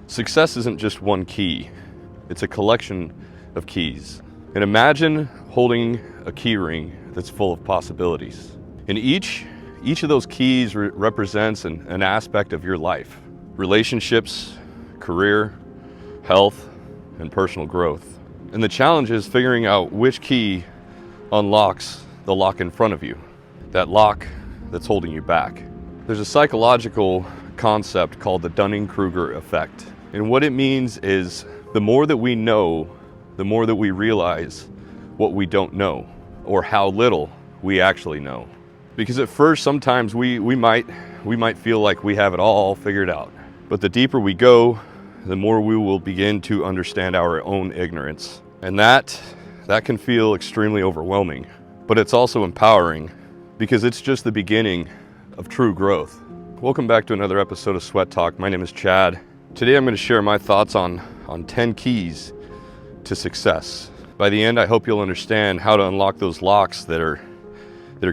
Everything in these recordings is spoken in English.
Success isn't just one key, it's a collection of keys. And imagine holding a key ring that's full of possibilities. And each of those keys represents an aspect of your life. Relationships, career, health, and personal growth. And the challenge is figuring out which key unlocks the lock in front of you, that lock that's holding you back. There's a psychological concept called the Dunning-Kruger effect. And what it means is the more that we know, the more that we realize what we don't know, or how little we actually know. Because at first, sometimes we might feel like we have it all figured out. But the deeper we go, the more we will begin to understand our own ignorance. And that can feel extremely overwhelming. But it's also empowering, because it's just the beginning of true growth. Welcome back to another episode of Sweat Talk. My name is Chad. Today I'm going to share my thoughts on 10 keys to success. By the end, I hope you'll understand how to unlock those locks that are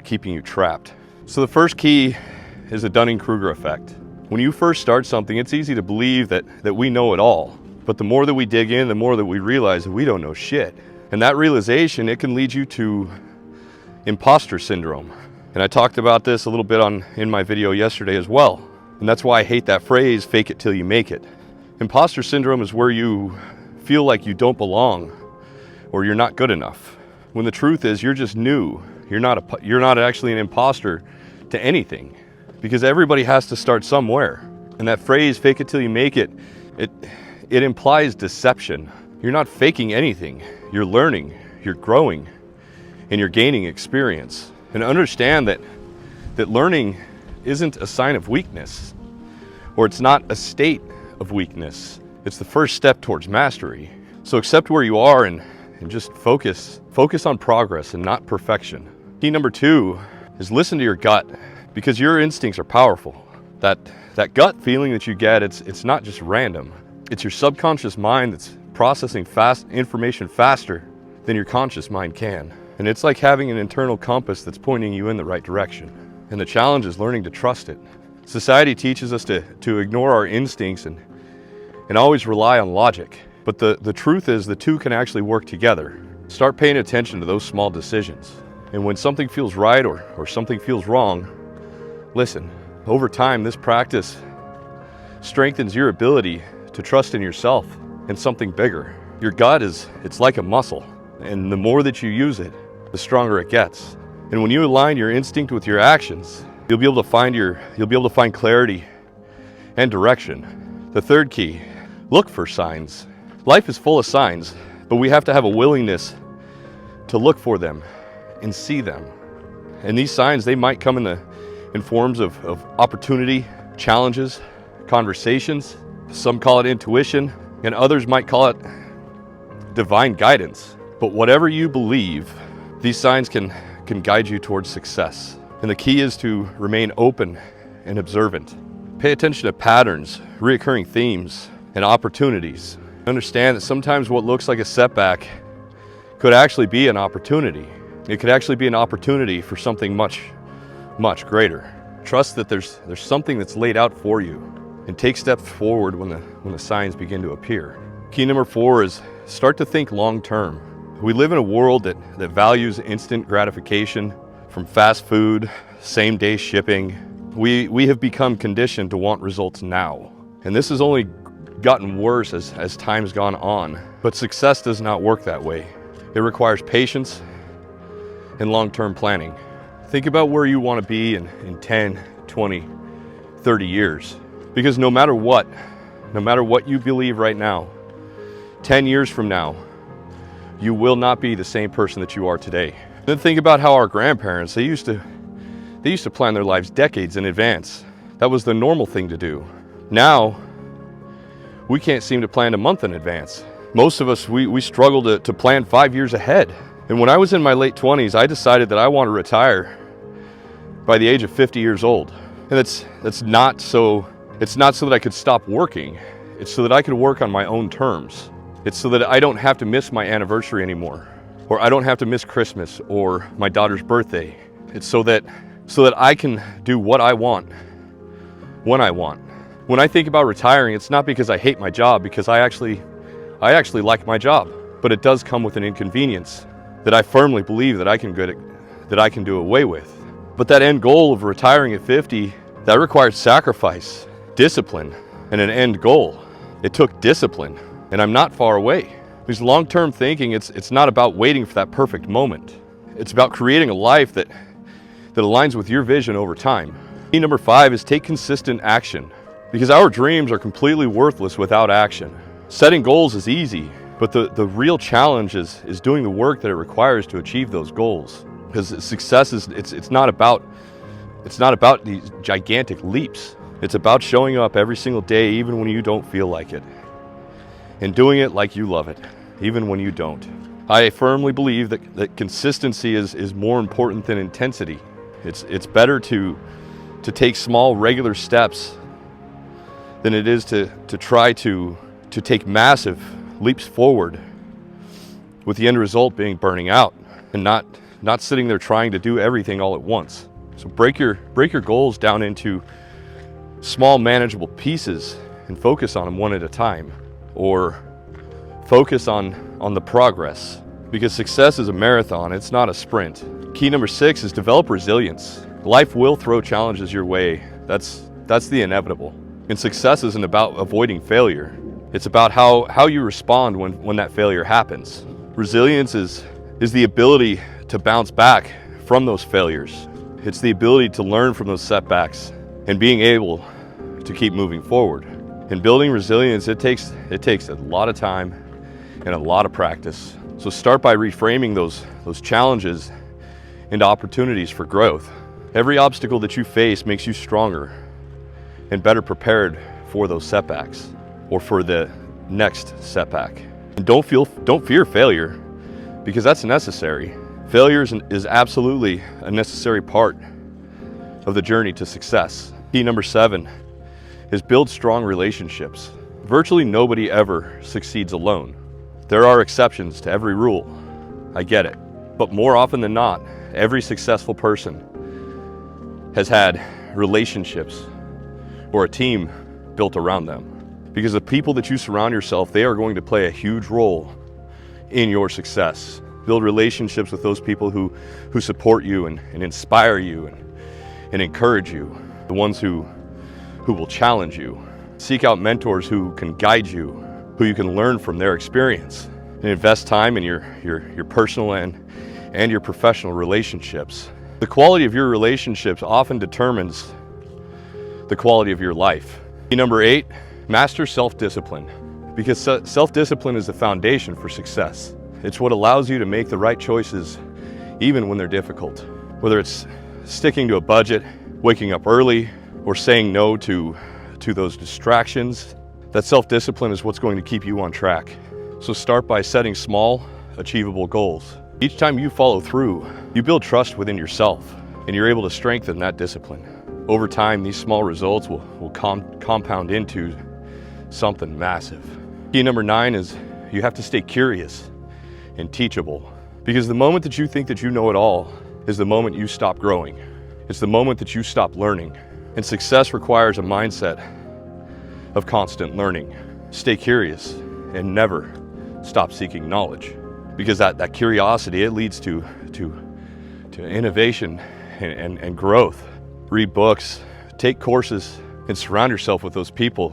keeping you trapped. So the first key is the Dunning-Kruger effect. When you first start something, it's easy to believe that we know it all. But the more that we dig in, the more that we realize that we don't know shit. And that realization, it can lead you to imposter syndrome. And I talked about this a little bit in my video yesterday as well. And that's why I hate that phrase, fake it till you make it. Imposter syndrome is where you feel like you don't belong or you're not good enough. When the truth is you're just new. You're not actually an imposter to anything, because everybody has to start somewhere. And that phrase, fake it till you make it, it implies deception. You're not faking anything. You're learning, you're growing, and you're gaining experience. And understand that learning isn't a sign of weakness, or it's not a state of weakness. It's the first step towards mastery. So accept where you are and just focus on progress and not perfection. Key number 2 is listen to your gut, because your instincts are powerful. That gut feeling that you get, it's not just random. It's your subconscious mind that's processing information faster than your conscious mind can. And it's like having an internal compass that's pointing you in the right direction. And the challenge is learning to trust it. Society teaches us to ignore our instincts and always rely on logic. But the truth is the two can actually work together. Start paying attention to those small decisions. And when something feels right or something feels wrong, listen. Over time, this practice strengthens your ability to trust in yourself and something bigger. Your gut it's like a muscle. And the more that you use it, the stronger it gets. And when you align your instinct with your actions, you'll be able to find clarity and direction. The third key, look for signs. Life is full of signs, but we have to have a willingness to look for them and see them. And these signs, they might come in forms of opportunity, challenges, conversations. Some call it intuition, and others might call it divine guidance. But whatever you believe, these signs can guide you towards success. And the key is to remain open and observant. Pay attention to patterns, recurring themes, and opportunities. Understand that sometimes what looks like a setback could actually be an opportunity. It could actually be an opportunity for something much, much greater. Trust that there's something that's laid out for you, and take steps forward when the signs begin to appear. Key number 4 is start to think long term. We live in a world that values instant gratification, from fast food, same day shipping. We have become conditioned to want results now. And this has only gotten worse as time's gone on. But success does not work that way. It requires patience and long-term planning. Think about where you want to be in 10, 20, 30 years. Because no matter what you believe right now, 10 years from now, you will not be the same person that you are today. Then think about how our grandparents, they used to plan their lives decades in advance. That was the normal thing to do. Now, we can't seem to plan a month in advance. Most of us, we struggle to plan 5 years ahead. And when I was in my late 20s, I decided that I want to retire by the age of 50 years old. And it's not so that I could stop working. It's so that I could work on my own terms. It's so that I don't have to miss my anniversary anymore, or I don't have to miss Christmas or my daughter's birthday. It's so that I can do what I want, when I want. When I think about retiring, it's not because I hate my job, because I actually like my job, but it does come with an inconvenience that I firmly believe that I can do away with. But that end goal of retiring at 50, that requires sacrifice, discipline, and an end goal. It took discipline, and I'm not far away. Because long-term thinking, it's not about waiting for that perfect moment. It's about creating a life that aligns with your vision over time. Key number 5 is take consistent action, because our dreams are completely worthless without action. Setting goals is easy, but the real challenge is doing the work that it requires to achieve those goals. Because success is, it's not about these gigantic leaps. It's about showing up every single day, even when you don't feel like it, and doing it like you love it, even when you don't. I firmly believe that consistency is more important than intensity. It's better to take small, regular steps than it is to try to take massive leaps forward, with the end result being burning out and not sitting there trying to do everything all at once. So break your goals down into small, manageable pieces and focus on them one at a time, or focus on the progress, because success is a marathon, it's not a sprint. Key number 6 is develop resilience. Life will throw challenges your way. That's the inevitable. And success isn't about avoiding failure. It's about how you respond when that failure happens. Resilience is the ability to bounce back from those failures. It's the ability to learn from those setbacks and being able to keep moving forward. In building resilience, it takes a lot of time and a lot of practice. So start by reframing those challenges into opportunities for growth. Every obstacle that you face makes you stronger and better prepared for those setbacks, or for the next setback. And don't fear failure, because that's necessary. Failure is absolutely a necessary part of the journey to success. Key number 7 is build strong relationships. Virtually nobody ever succeeds alone. There are exceptions to every rule, I get it. But more often than not, every successful person has had relationships or a team built around them. Because the people that you surround yourself, they are going to play a huge role in your success. Build relationships with those people who support you and inspire you and encourage you. The ones who will challenge you. Seek out mentors who can guide you, who you can learn from their experience. And invest time in your personal and your professional relationships. The quality of your relationships often determines the quality of your life. Key number 8, master self-discipline. Because self-discipline is the foundation for success. It's what allows you to make the right choices even when they're difficult. Whether it's sticking to a budget, waking up early, or saying no to those distractions, that self-discipline is what's going to keep you on track. So start by setting small, achievable goals. Each time you follow through, you build trust within yourself, and you're able to strengthen that discipline. Over time, these small results will compound into something massive. Key number 9 is you have to stay curious and teachable. Because the moment that you think that you know it all is the moment you stop growing. It's the moment that you stop learning. And success requires a mindset of constant learning. Stay curious and never stop seeking knowledge. Because that curiosity, it leads to innovation and growth. Read books, take courses, and surround yourself with those people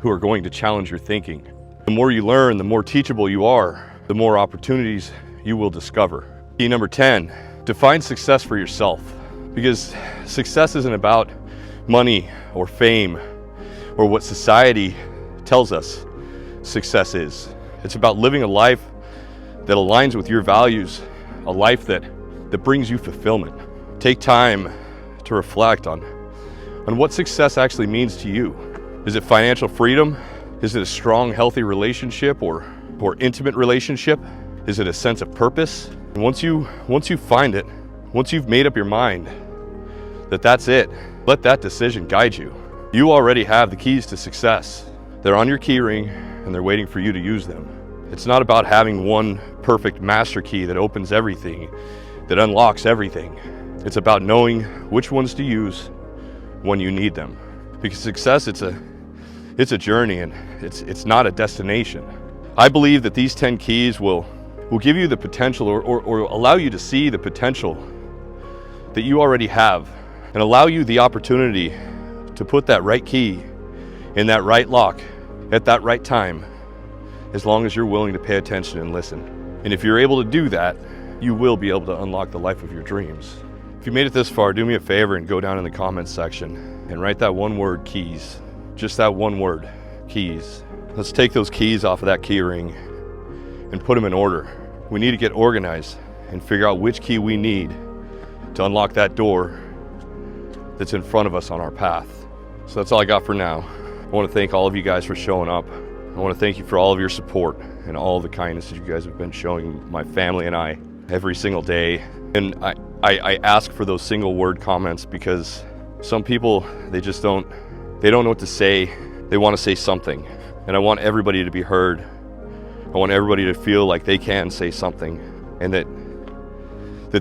who are going to challenge your thinking. The more you learn, the more teachable you are, the more opportunities you will discover. Key number 10, define success for yourself. Because success isn't about money or fame or what society tells us success is. It's about living a life that aligns with your values, a life that brings you fulfillment. Take time to reflect on what success actually means to you. Is it financial freedom? Is it a strong, healthy relationship or intimate relationship? Is it a sense of purpose? And once you find it, once you've made up your mind that that's it, let that decision guide you. You already have the keys to success. They're on your key ring and they're waiting for you to use them. It's not about having one perfect master key that opens everything, that unlocks everything. It's about knowing which ones to use when you need them. Because success, it's a journey, and it's not a destination. I believe that these 10 keys will give you the potential, or allow you to see the potential that you already have, and allow you the opportunity to put that right key in that right lock at that right time, as long as you're willing to pay attention and listen. And if you're able to do that, you will be able to unlock the life of your dreams. If you made it this far, do me a favor and go down in the comments section and write that one word, keys. Just that one word, keys. Let's take those keys off of that key ring and put them in order. We need to get organized and figure out which key we need to unlock that door that's in front of us on our path. So that's all I got for now. I want to thank all of you guys for showing up. I want to thank you for all of your support and all of the kindness that you guys have been showing my family and I every single day. And I ask for those single word comments because some people, they don't know what to say. They want to say something. And I want everybody to be heard. I want everybody to feel like they can say something, and that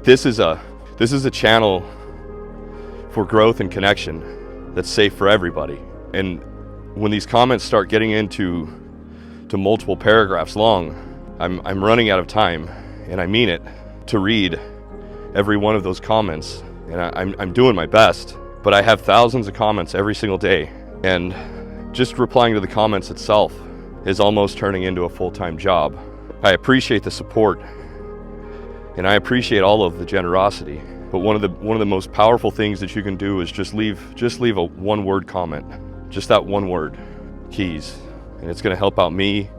this is a channel for growth and connection that's safe for everybody. And when these comments start getting into multiple paragraphs long, I'm running out of time, and I mean it, to read every one of those comments. And I'm doing my best, but I have thousands of comments every single day, and just replying to the comments itself is almost turning into a full-time job. I appreciate the support, and I appreciate all of the generosity, but one of the most powerful things that you can do is just leave a one-word comment. Just that one word, keys. And it's gonna help out me,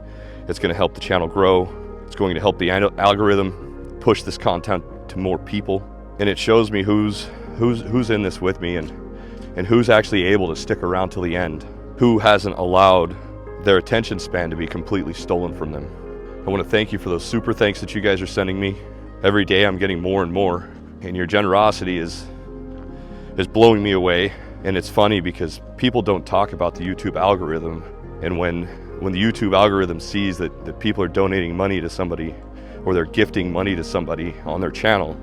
it's gonna help the channel grow, it's going to help the algorithm push this content to more people, and it shows me who's in this with me, and who's actually able to stick around till the end, who hasn't allowed their attention span to be completely stolen from them. I want to thank you for those super thanks that you guys are sending me. Every day I'm getting more and more, and your generosity is blowing me away. And it's funny because people don't talk about the YouTube algorithm, and when the YouTube algorithm sees that people are donating money to somebody, or they're gifting money to somebody on their channel,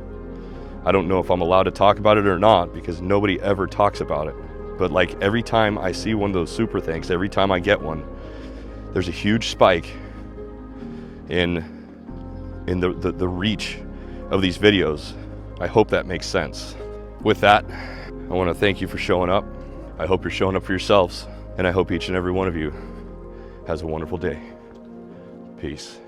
I don't know if I'm allowed to talk about it or not, because nobody ever talks about it. But like every time I see one of those super thanks, every time I get one, there's a huge spike in the reach of these videos. I hope that makes sense. With that, I want to thank you for showing up. I hope you're showing up for yourselves, and I hope each and every one of you has a wonderful day. Peace.